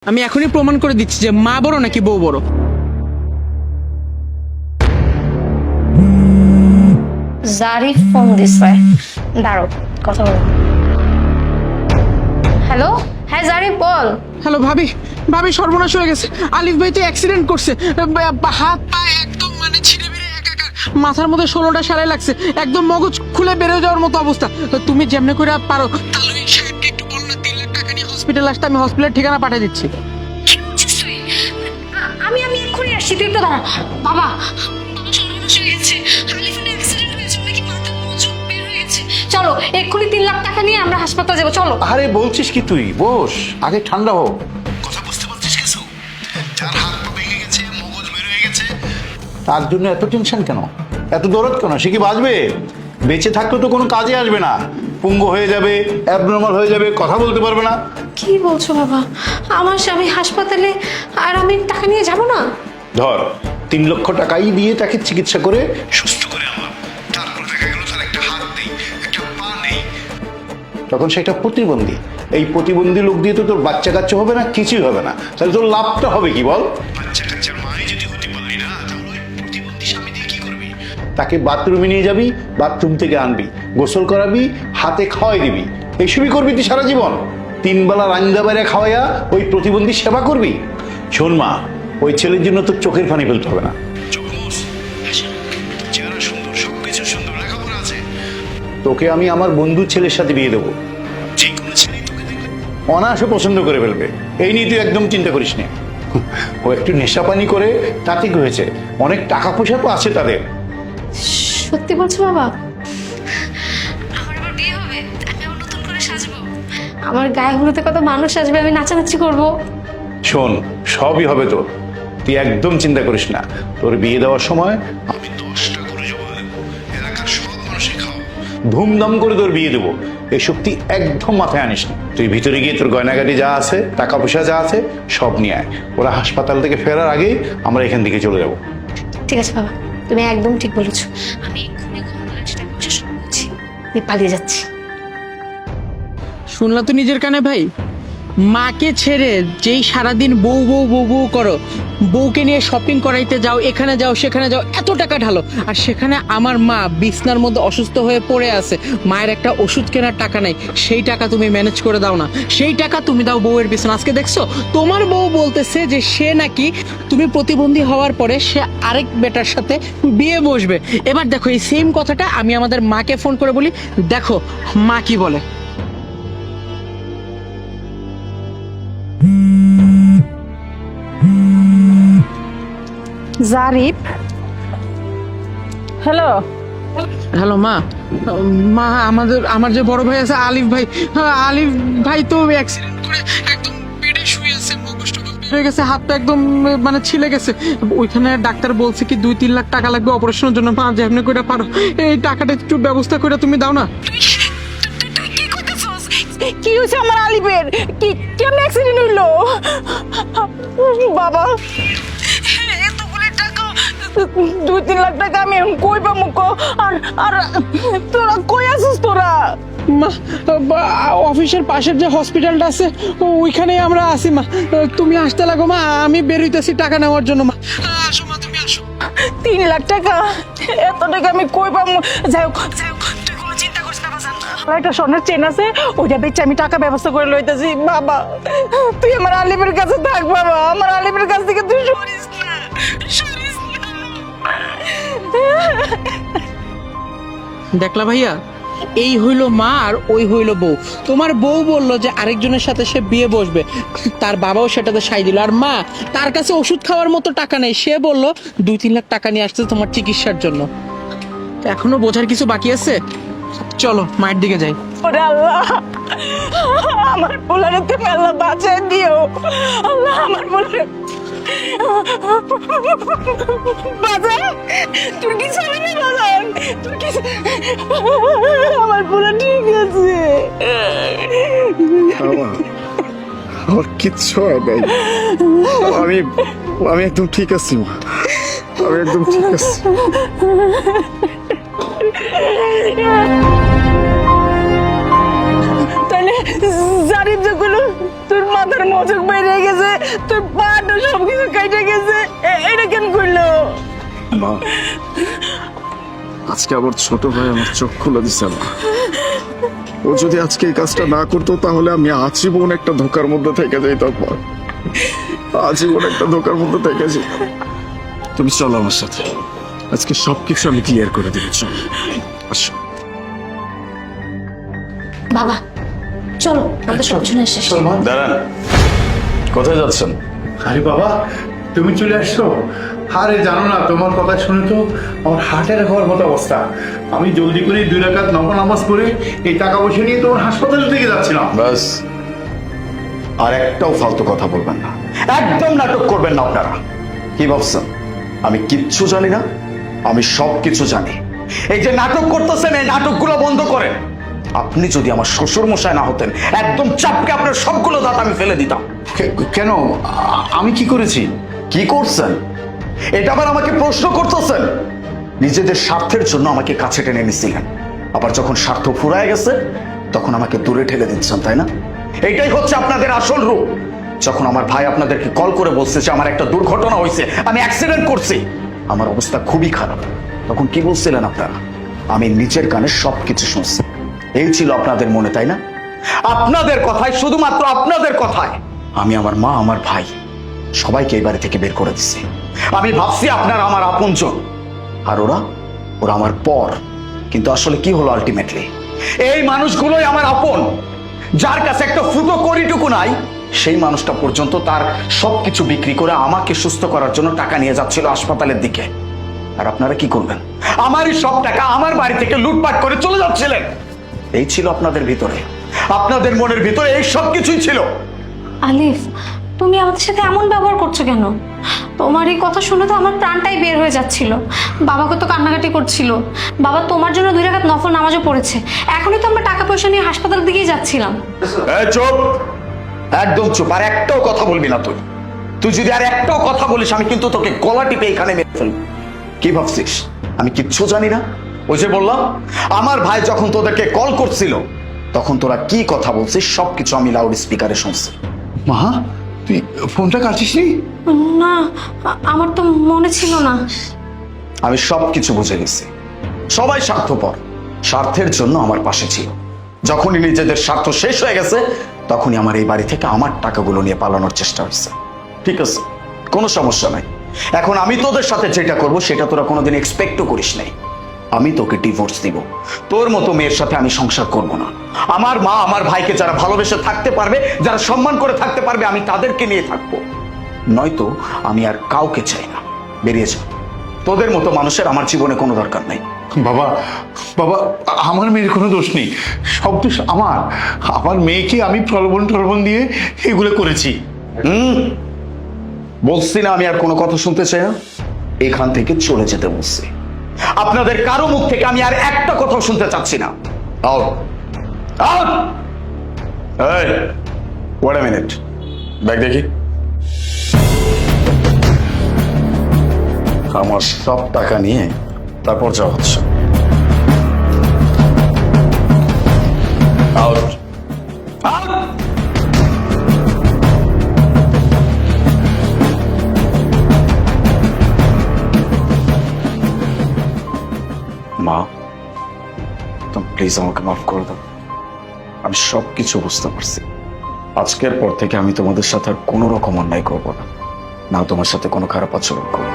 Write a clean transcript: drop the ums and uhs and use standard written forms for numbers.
আমি এখনই প্রমাণ করে দিচ্ছি যে মা বড় নাকি বউ বড়। জারিফ ফোন দিছে, দাঁড়ো কথা বল। হ্যালো, হ্যাঁ জারিফ বল। হ্যালো ভাবি, ভাবি সর্বনাশ হয়ে গেছে। আলিফ ভাই তো অ্যাক্সিডেন্ট করছে, হাত পা একদম মানে ছিঁড়ে বেড়ে একাকার, মাথার মধ্যে 16টা সেলাই লাগছে, একদম মগজ খুলে বেরো যাওয়ার মতো অবস্থা। তুমি যেমনি করে পারো তাহলে ওই সাহেবকে একটু বল না 3 লাখ টাকা নিয়ে হসপিটাল আসতে, আমি হসপিটালের ঠিকানা পাঠিয়ে দিচ্ছি। কি বলছিস তুই? আমি এক্ষুনি আসছি, তুই একটু দাঁড়া। বাবা, সর্বনাশ হয়ে গেছে, আলিফের অ্যাক্সিডেন্ট হয়েছে, নাকি মাথার মগজ বের হয়ে গেছে। চলো এক্ষুনি 3 লাখ টাকা নিয়ে আমরা হাসপাতালে যাবো, চলো। আরে বলছিস কি তুই? বস, আগে ঠান্ডা হোক। কথা বুঝতে পারছিস কিছু? যার হাত পা ভেঙে গেছে, মগজ বের হয়ে গেছে, তার জন্য এত টেনশন কেন, এত দরদ কেন? সে কি বাঁচবে? বেঁচে থাকলে তো কোনো কাজে আসবে না, পুঙ্গু হয়ে যাবে, অ্যাবনর্মাল হয়ে যাবে, কথা বলতে পারবে না। কি বলছো বাবা? আমার স্বামী হাসপাতালে আর আমি টাকা নিয়ে যাব না? ধর 3 লক্ষ টাকাই দিয়ে তাকে চিকিৎসা করে সুস্থ করে আনলাম, তারপর দেখা গেল তার একটা হাত নেই, একটা পা নেই, তখন সে একটা প্রতিবন্ধী। এই প্রতিবন্ধী লোক দিয়ে তো তোর বাচ্চা কাচ্চা হবে না, কিছুই হবে না। তাহলে তোর লাভটা হবে কি বল? বাচ্চা কাচ্চার মাই যদি হতে পারলি না, তাহলে ওই প্রতিবন্ধী স্বামী দিয়ে কি করবি? তাকে বাথরুমে নিয়ে যাবি, বাথরুম থেকে আনবি, গোসল করাবি, হাতে খাওয়াই দিবি, এইসবই করবি তুই সারা জীবন। 3 বেলা রান্না বাইরে খাওয়াইয়া ওই প্রতিবন্ধী সেবা করবি? শোন মা, ওই ছেলের জন্য তোর চোখের পানি ফেলতে হবে না। তোকে আমি আমার বন্ধুর ছেলের সাথে বিয়ে দেবো, যে কোনো ছেলে তোকে দেখলে অনায়াসে পছন্দ করে ফেলবে। এই নিয়ে তুই একদম চিন্তা করিস না। ও একটু নেশা পানি করে তাতে কি হয়েছে, অনেক টাকা পয়সা তো আছে তাদের। সত্যি বলছো বাবা? আমার আবার বিয়ে হবে, আমি আবার নতুন করে সাজবো, আমার গায়ে হলুদে কত মানুষ আসবে, আমি নাচানাচি করবো। শোন, সবই হবে তোর, তুই একদম চিন্তা করিস না। তোর বিয়ে দেওয়ার সময় আমি 10টা করে জোগাড় দেবো, এলাকার সব মানুষকে খাও, ধুমধাম করে তোর বিয়ে দেবো। এই শক্তি একদম মাথায় আনিস না। তুই ভিতরে গিয়ে তোর গয়নাগাটি যা আছে, টাকা পয়সা যা আছে সব নিয়ে আয়। ওরা হাসপাতাল থেকে ফেরার আগেই আমরা এখান থেকে চলে যাব। ঠিক আছে বাবা, তুমি একদম ঠিক বলেছো। আমি এক্ষুনি ঘন্টাটা টাকা পয়সা সব করছি, আমি পালিয়ে যাচ্ছি। শুনলা তো নিজের কানে ভাই, মাকে ছেড়ে যেই সারাদিন বউ বউ বউ বউ করো, বউকে নিয়ে শপিং করাইতে যাও, এখানে যাও সেখানে যাও, এত টাকা ঢালো, আর সেখানে আমার মা বিছনার মধ্যে অসুস্থ হয়ে পড়ে আছে, মায়ের একটা ওষুধ কেনার টাকা নাই, সেই টাকা তুমি ম্যানেজ করে দাও না, সেই টাকা তুমি দাও বউয়ের পিছনে। আজকে দেখছো তোমার বউ বলতেছে যে সে নাকি তুমি প্রতিবন্ধী হওয়ার পরে সে আরেক বেটার সাথে বিয়ে বসবে। এবার দেখো এই সেম কথাটা আমি আমাদের মাকে ফোন করে বলি, দেখো মা কি বলে। জারিফ, হ্যালো। হ্যালো মা, মা আমার যে বড় ভাই আছে আলিফ ভাই, আলিফ ভাই তো অ্যাক্সিডেন্ট করে একদম বেডে শুয়ে আছে, মগজ টগজ বের হয়ে গেছে, হাতটা একদম মানে ছিলে গেছে। ওইখানে ডাক্তার বলছে কি 2-3 লাখ টাকা লাগবে অপারেশনের জন্য। মা যেমনি করে পারো এই টাকাটা একটু ব্যবস্থা করে তুমি দাও না। কি হয়েছে আমার আলিফের? কি কেমন অ্যাক্সিডেন্ট হইলো বাবা? এতগুলো টাকা, 2-3 লাখ টাকা আমি এখন কই পাবো? আর আর তোরা কই আছিস তোরা? মা, অফিসের পাশের যে হসপিটালটা আছে ওইখানেই আমরা আছি মা, তুমি আসতে লাগো মা, আমি বেরোইতেছি টাকা নেওয়ার জন্য। মা আসো মা, তুমি আসো। 3 লাখ টাকা, এত টাকা আমি কই পাবো? যাই হোক তুই কোনো চিন্তা করিস না বাজান, একটা স্বর্ণের চেন আছে, ওইটা বেচে আমি টাকা ব্যবস্থা করে লইতেছি। বাবা তুই আমার আলিফের কাছে থাক বাবা, আমার আলিফের কাছ থেকে তুই সরিস না, সরিস না। দেখলা ভাইয়া, এই হইলো মা আর ওই হইলো বউ। তোমার বউ বললো যে আরেকজনের সাথে সে বিয়ে বসবে, তার বাবাও সেটাতে সাই দিল, আর মা তার কাছে ওষুধ খাওয়ার মতো টাকা নেই, সে বললো 2-3 লাখ টাকা নিয়ে আসছে তোমার চিকিৎসার জন্য। তো এখনো বোঝার কিছু বাকি আছে, চলো মায়ের দিকে যাই। ওরে আল্লাহ, আমার পোলারে তুমি আল্লাহ বাঁচাই দিও। আল্লাহ আমার পোলারে বাজান, তুই কি চাইবি বাজান? তুই কি আমার পোলা ঠিক আছে? আমার কিচ্ছু হয় নাই, আমি আমি একদম ঠিক আছি মা, আমি একদম ঠিক আছি। তাহলে জারিফ যেগুলো তোর মাথার মজক বেরিয়ে গেছে, তোর পাটা সব কিছু কেটে গেছে, এটা কেন করলো? মা, আজকে আবার ছোট ভাই আমার চোখ খুলে দিছে মা। ও যদি আজকে এই কাজটা না করতো তাহলে আমি আজীবন একটা ধোকার মধ্যে থেকে যেতাম মা। আজীবন একটা ধোকার মধ্যে থেকে যেতাম। তুমি চলো আমার সাথে, আজকে সবকিছু আমি ক্লিয়ার করে দেবো। চলো আসো। বাবা চলো, আমাদের সব শুনে শেষ। দাঁড়ান, কোথায় যাচ্ছেন? আরে বাবা, তুমি চলে আসছো? আরে জানো না, তোমার কথা শুনে তো আমার হার্টের হওয়ার মতো অবস্থা। আমি জলদি করে 2 রাকাত নফল নামাজ পড়ে এই টাকা পয়সা নিয়ে তোমার হাসপাতালের দিকে যাচ্ছিলাম। বাস, আর একটাও ফালতু কথা বলবেন না, একদম নাটক করবেন না আপনারা। কি ভাবছেন আমি কিচ্ছু জানি না? আমি সব কিছু জানি। এই যে নাটক করতেছেন, এই নাটকগুলো বন্ধ করেন। আপনি যদি আমার শ্বশুর মশাই না হতেন, একদম চাপকে আপনার সবগুলো দাঁত আমি ফেলে দিতাম। কেন? আমি কি করেছি? কি করছেন এটা আবার আমাকে প্রশ্ন করতেছেন? নিজেদের স্বার্থের জন্য আমাকে কাছে টেনে নিছিলেন, আবার যখন স্বার্থ ফুরায় গেছে তখন আমাকে দূরে ঠেলে দিচ্ছেন, তাই না? এইটাই হচ্ছে আপনাদের আসল রূপ। যখন আমার ভাই আপনাদেরকে কল করে বলছে যে আমার একটা দুর্ঘটনা হয়েছে, আমি অ্যাক্সিডেন্ট করছি, আমার অবস্থা খুবই খারাপ, তখন কি বলছিলেন আপনারা? আমি নিজের কানে সবকিছু শুনছি। এই ছিল আপনাদের মনে, তাই না? আপনাদের কথায়, শুধুমাত্র আপনাদের কথায় আমি আমার মা, আমার ভাই সবাইকে এই বাড়ি থেকে বের করে দিচ্ছি। আমি ভাবছি আপনারা আমার আপনজন, আর ওরা আমার পর। কিন্তু আসলে কি হলো আলটিমেটলি? এই মানুষগুলোই আমার আপন। যার কাছে একটা ফুটো কড়িটুকু নাই, সেই মানুষটা পর্যন্ত তার সবকিছু বিক্রি করে আমাকে সুস্থ করার জন্য টাকা নিয়ে যাচ্ছিল হাসপাতালের দিকে। আর আপনারা কি করবেন? আমারই সব টাকা আমার বাড়ি থেকে লুটপাট করে চলে যাচ্ছিলেন। এই ছিল আপনাদের ভিতরে, আপনাদের মনের ভিতরে এই সব কিছুই ছিল। আলিফ, তুমি আমাদের সাথে এমন ব্যবহার করছো কেন? তোমার এই কথা শুনে তো আমার প্রাণটাই বের হয়ে যাচ্ছিল। বাবা কত কান্নাকাটি করছিল। বাবা তোমার জন্য 2 রাকাত নফল নামাজও পড়েছে। এখনই তো আমরা টাকা পয়সা নিয়ে হাসপাতালের দিকেই যাচ্ছিলাম। এই চুপ, একদম চুপ, আর একটাও কথা বলবি না তুই। তুই যদি আর একটাও কথা বলিস আমি কিন্তু তোকে গলা টিপে এখানে মেরে ফেলবো। কি ভাবছিস আমি কিচ্ছু জানি না? ওই যে বললাম, আমার ভাই যখন তোদেরকে কল করছিল তখন তোরা কি কথা বলছিস সবকিছু আমি লাউড স্পিকারে শুনছি। মা, তুই ফোনটা কাটিস নি? না, আমার তো মনে ছিল না। আমি সবকিছু বুঝে গেছি। সবাই স্বার্থপর, স্বার্থের জন্য আমার পাশে ছিল। যখনই নিজেদের স্বার্থ শেষ হয়ে গেছে তখনই আমার এই বাড়ি থেকে আমার টাকাগুলো নিয়ে পালানোর চেষ্টা হয়েছে। ঠিক আছে, কোনো সমস্যা নাই। এখন আমি তোদের সাথে যেটা করব সেটা তোরা কোনোদিন এক্সপেক্টও করিস নাই। আমি তোকে ডিভোর্স দিব। তোর মতো মেয়ের সাথে আমি সংসার করব না। আমার মা, আমার ভাইকে যারা ভালোবেসে থাকতে পারবে, যারা সম্মান করে থাকতে পারবে, আমি তাদেরকে নিয়ে থাকবো। নয়তো আমি আর কাউকে চাই না। বেরিয়ে যা। তোদের মতো মানুষের আমার জীবনে কোনো দরকার নাই। বাবা, বাবা, আমার মেয়ের কোনো দোষ নেই, সব দোষ আমার। আমার মেয়েকে আমি প্রলোভন দিয়ে এগুলো করেছি। বলছি না আমি আর কোনো কথা শুনতে চাই না? এখান থেকে চলে যেতে বলছি। আপনাদের কারো মুখ থেকে আমি আর একটা কথাও শুনতে চাচ্ছি না। Out, out. এই, ওয়েট আ মিনিট, ব্যাগ দেখি। আমার সব টাকা নিয়ে তারপর যা হচ্ছে। Out, out. মা, তুমি প্লিজ আমাকে মাফ করে দাও। আমি সব কিছু বুঝতে পারছি। আজকের পর থেকে আমি তোমাদের সাথে আর কোনো রকম অন্যায় করবো না, না তোমার সাথে কোনো খারাপ আচরণ করবো।